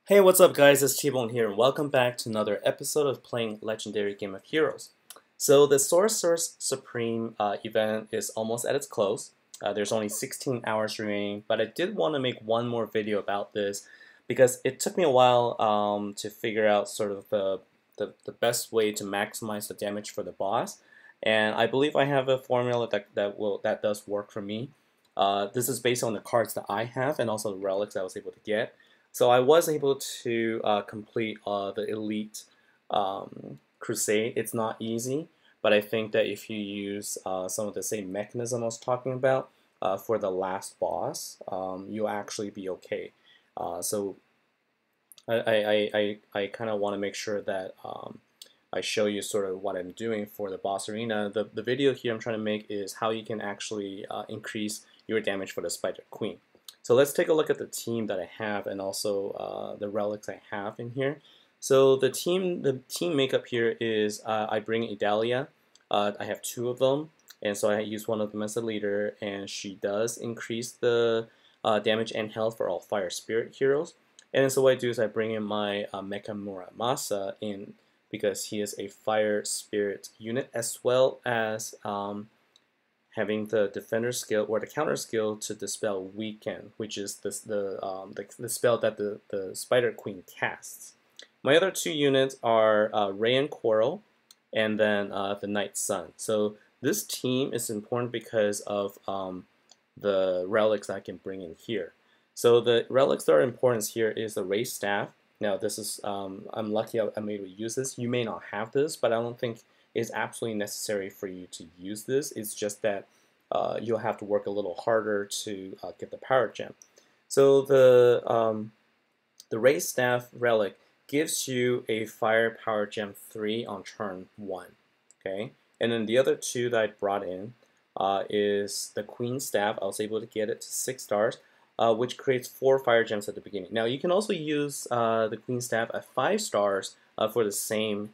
Hey, what's up guys, it's T-Bone here and welcome back to another episode of playing Legendary Game of Heroes. So the Sorcerer's Supreme event is almost at its close. There's only 16 hours remaining, but I did want to make one more video about this because it took me a while to figure out sort of the best way to maximize the damage for the boss. And I believe I have a formula that does work for me. This is based on the cards that I have and also the relics I was able to get. So I was able to complete the Elite Crusade. It's not easy, but I think that if you use some of the same mechanism I was talking about for the last boss, you'll actually be okay. So I kind of want to make sure that I show you sort of what I'm doing for the boss arena. The video here I'm trying to make is how you can actually increase your damage for the Spider Queen. So let's take a look at the team that I have and also the relics I have in here. So the team makeup here is I bring Idalia. I have two of them, and so I use one of them as a leader, and she does increase the damage and health for all Fire Spirit heroes. And so what I do is I bring in my Mecha Muramasa in because he is a Fire Spirit unit, as well as having the defender skill or the counter skill to dispel weaken, which is the spell that the Spider Queen casts. My other two units are Ray and Coral, and then the Night Sun. So this team is important because of the relics I can bring in here. So the relics that are important here is the Ray Staff. Now this is I'm lucky I'm able to use this. You may not have this, but I don't think it's absolutely necessary for you to use this. It's just that you'll have to work a little harder to get the power gem. So the Ray Staff relic gives you a Fire Power Gem 3 on turn 1. Okay, and then the other two that I brought in is the Queen Staff. I was able to get it to 6 stars, which creates 4 Fire Gems at the beginning. Now you can also use the Queen Staff at 5 stars for the same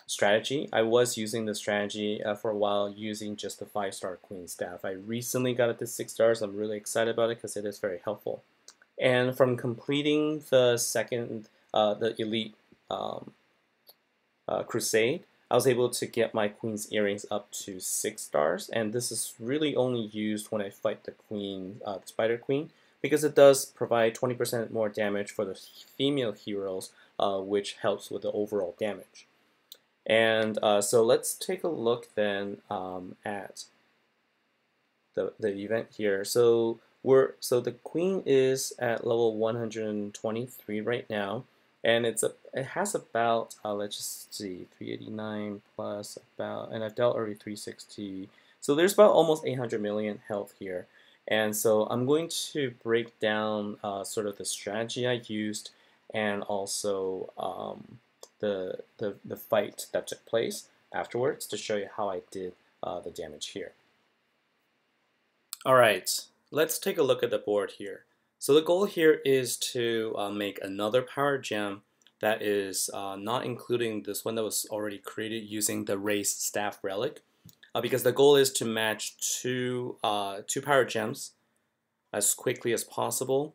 strategy. I was using the strategy for a while using just the 5-star Queen Staff. I recently got it to 6 stars. I'm really excited about it because it is very helpful. And from completing the the Elite Crusade, I was able to get my Queen's Earrings up to 6 stars, and this is really only used when I fight the Queen, the Spider Queen, because it does provide 20% more damage for the female heroes, which helps with the overall damage. And so let's take a look then at the event here. So the Queen is at level 123 right now, and it has about let's just see, 389 plus about, and I've dealt already 360. So there's about almost 800 million health here. And so I'm going to break down sort of the strategy I used and also the fight that took place afterwards to show you how I did the damage here. Alright, let's take a look at the board here. So the goal here is to make another power gem that is not including this one that was already created using the Ray Staff relic, because the goal is to match two power gems as quickly as possible,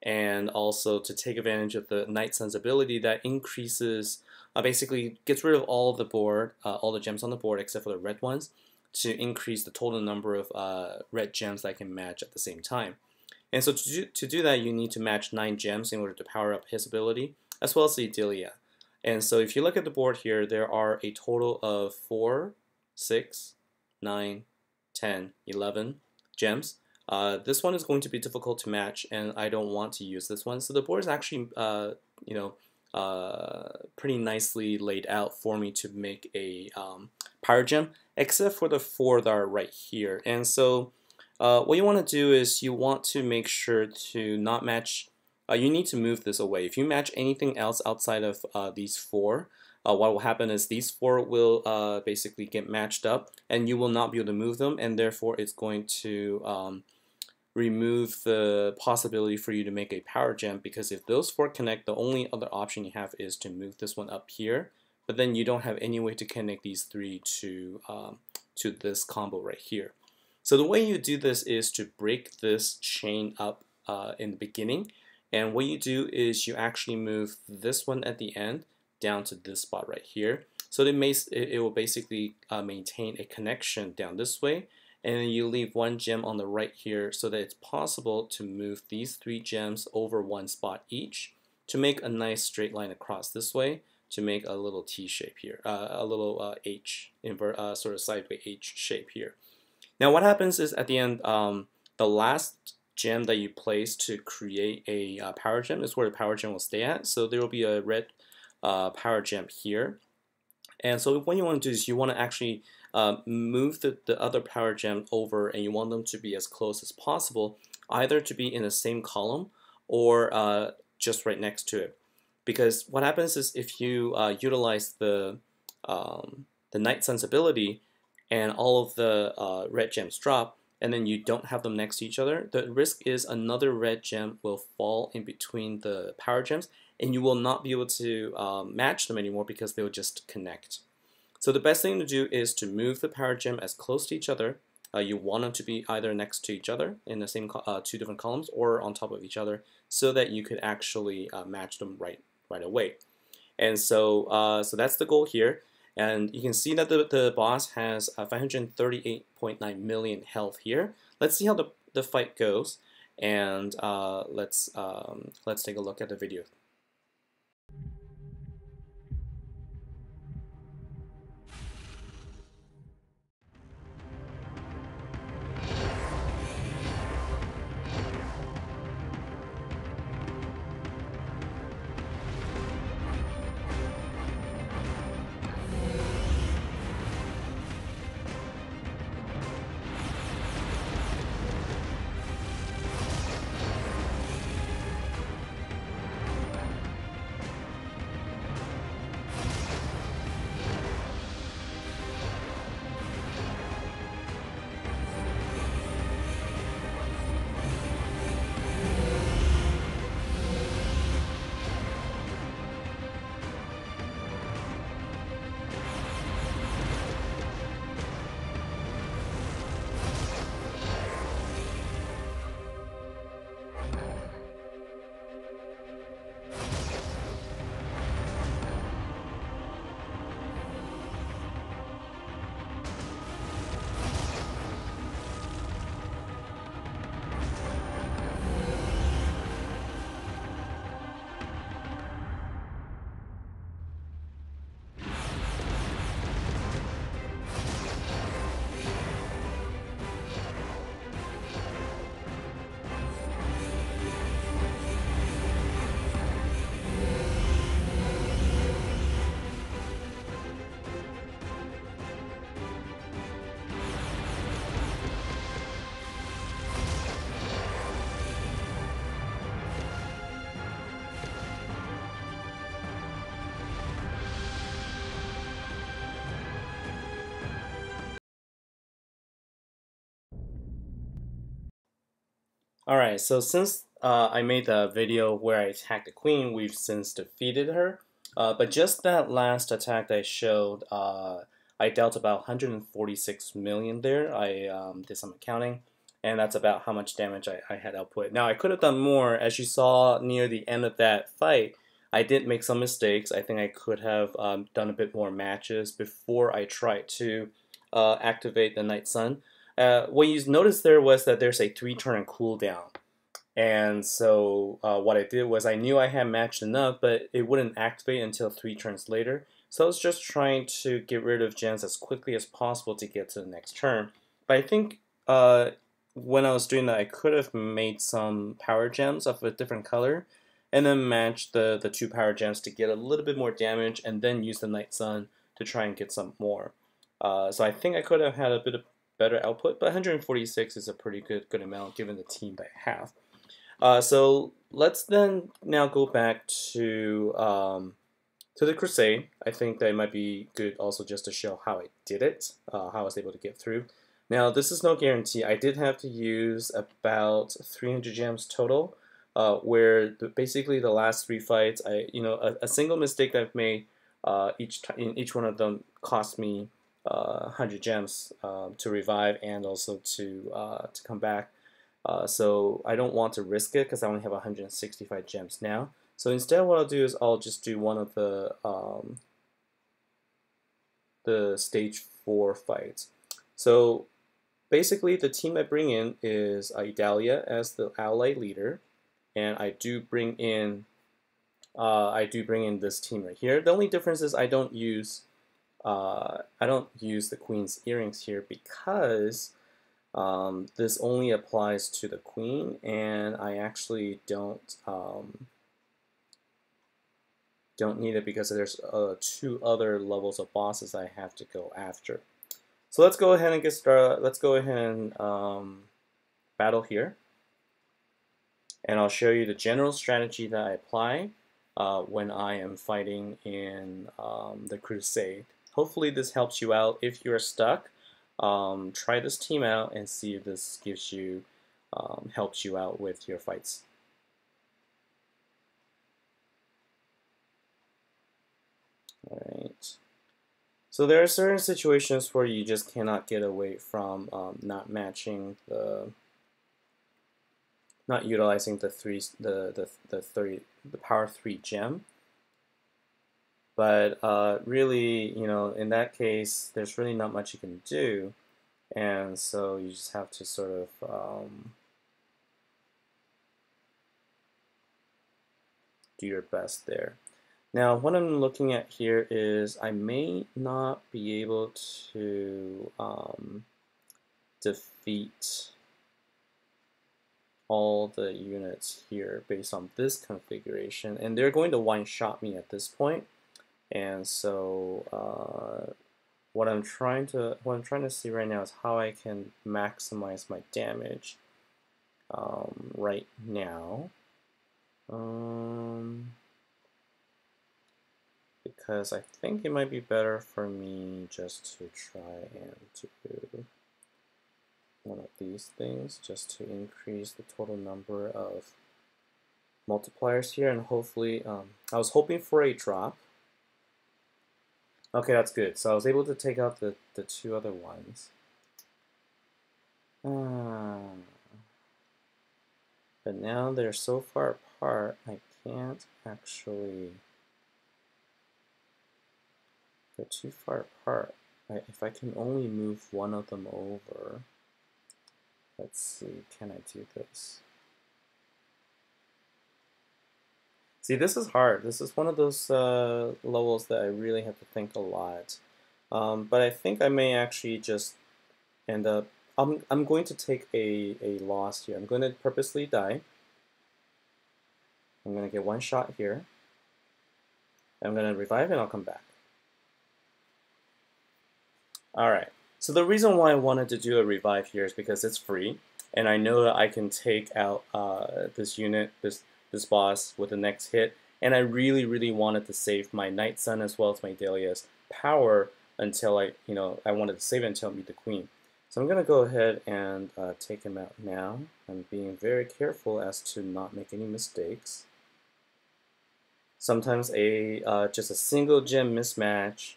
and also to take advantage of the Night Sun's ability that increases, basically gets rid of all the gems on the board except for the red ones, to increase the total number of red gems that I can match at the same time. And so to do that, you need to match 9 gems in order to power up his ability, as well as the Idalia. And so if you look at the board here, there are a total of 4, 6, 9, 10, 11 gems. This one is going to be difficult to match, and I don't want to use this one. So the board is actually, pretty nicely laid out for me to make a power gem, except for the 4 that are right here. And so what you want to do is you want to make sure to not match. You need to move this away. If you match anything else outside of these 4, what will happen is these 4 will basically get matched up, and you will not be able to move them, and therefore it's going to remove the possibility for you to make a power gem, because if those 4 connect, the only other option you have is to move this one up here, but then you don't have any way to connect these 3 to this combo right here. So the way you do this is to break this chain up in the beginning. And what you do is you actually move this one at the end down to this spot right here. So it will basically maintain a connection down this way. And then you leave one gem on the right here so that it's possible to move these 3 gems over one spot each to make a nice straight line across this way to make a little T shape here, a little H, sort of sideways H shape here. Now what happens is at the end, the last gem that you place to create a power gem is where the power gem will stay at. So there will be a red power gem here. And so what you want to do is you want to actually move the other power gem over, and you want them to be as close as possible, either to be in the same column or just right next to it. Because what happens is if you utilize the Night Sun's ability and all of the red gems drop, and then you don't have them next to each other, the risk is another red gem will fall in between the power gems, and you will not be able to match them anymore because they will just connect. So the best thing to do is to move the power gem as close to each other. You want them to be either next to each other in the same 2 different columns or on top of each other so that you could actually match them right away. And so that's the goal here. And you can see that the boss has 538.9 million health here. Let's see how the fight goes, and let's take a look at the video. Alright, so since I made the video where I attacked the queen, we've since defeated her. But just that last attack that I showed, I dealt about 146 million there. I did some accounting, and that's about how much damage I had output. Now, I could have done more. As you saw near the end of that fight, I did make some mistakes. I think I could have done a bit more matches before I tried to activate the Night Sun. What you noticed there was that there's a 3-turn cooldown. And so what I did was I knew I had matched enough, but it wouldn't activate until 3 turns later. So I was just trying to get rid of gems as quickly as possible to get to the next turn. But I think when I was doing that, I could have made some power gems of a different color and then match the 2 power gems to get a little bit more damage and then use the Night Sun to try and get some more. So I think I could have had a bit of better output, but 146 is a pretty good amount given the team that I have. So let's then now go back to the Crusade. I think that it might be good also just to show how I did it, how I was able to get through. Now this is no guarantee. I did have to use about 300 gems total, where basically the last 3 fights, a single mistake I've made in each one of them cost me 100 gems to revive and also to come back. So I don't want to risk it because I only have 165 gems now. So instead what I'll do is I'll just do one of the stage 4 fights. So basically the team I bring in is Idalia as the ally leader, and I do bring in this team right here. The only difference is I don't use the Queen's earrings here because this only applies to the Queen, and I actually don't need it because there's 2 other levels of bosses I have to go after. So let's go ahead and get started. Let's go ahead and battle here, and I'll show you the general strategy that I apply when I am fighting in the Crusade. Hopefully this helps you out. If you're stuck, try this team out and see if this gives you helps you out with your fights. Alright. So there are certain situations where you just cannot get away from not utilizing the power 3 gem. But really, in that case, there's really not much you can do, and so you just have to sort of do your best there. Now, what I'm looking at here is I may not be able to defeat all the units here based on this configuration, and they're going to one-shot me at this point. And so what I'm trying to see right now is how I can maximize my damage right now. Because I think it might be better for me just to try and do one of these things just to increase the total number of multipliers here, and hopefully I was hoping for a drop. Okay, that's good. So I was able to take out the 2 other ones. But now they're so far apart, I can't actually. They're too far apart. If I can only move one of them over. Let's see, can I do this? See, this is hard. This is one of those levels that I really have to think a lot. But I think I may actually just end up. I'm going to take a loss here. I'm going to purposely die. I'm going to get one shot here. I'm going to revive and I'll come back. Alright, so the reason why I wanted to do a revive here is because it's free, and I know that I can take out this unit, this boss, with the next hit, and I really wanted to save my Night Sun as well as my Dahlia's power until I wanted to save it until I meet the Queen. So I'm going to go ahead and take him out now. I'm being very careful as to not make any mistakes. Sometimes just a single gem mismatch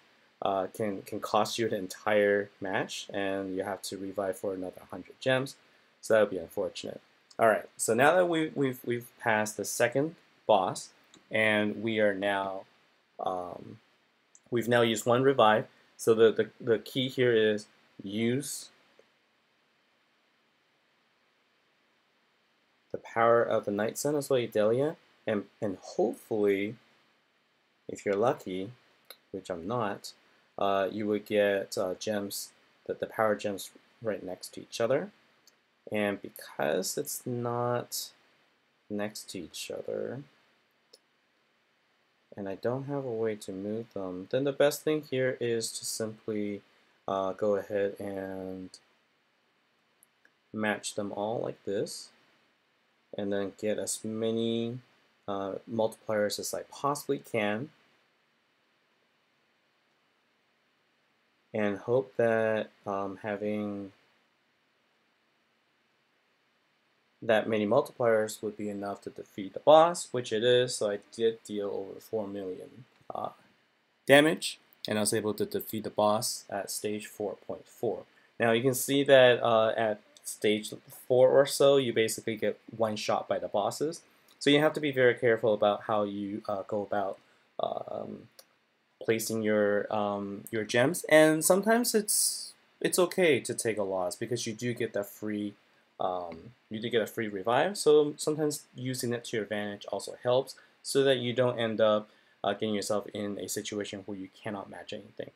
can cost you the entire match, and you have to revive for another 100 gems. So that would be unfortunate. All right. So now that we've passed the second boss, and we are now we've now used 1 revive. So the key here is use the power of the Night Sun as well as Dahlia, and hopefully, if you're lucky, which I'm not, you would get gems, the power gems right next to each other. And because it's not next to each other, and I don't have a way to move them, then the best thing here is to simply go ahead and match them all like this, and then get as many multipliers as I possibly can, and hope that having that many multipliers would be enough to defeat the boss, which it is. So I did deal over 4 million damage, and I was able to defeat the boss at stage 4.4. Now you can see that at stage 4 or so, you basically get one shot by the bosses. So you have to be very careful about how you go about placing your gems, and sometimes it's okay to take a loss because you do get that free revive. So sometimes using it to your advantage also helps, so that you don't end up getting yourself in a situation where you cannot match anything.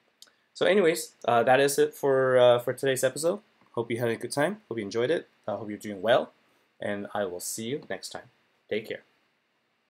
So anyways, that is it for today's episode. Hope you had a good time. Hope you enjoyed it. Hope you're doing well, and I will see you next time. Take care.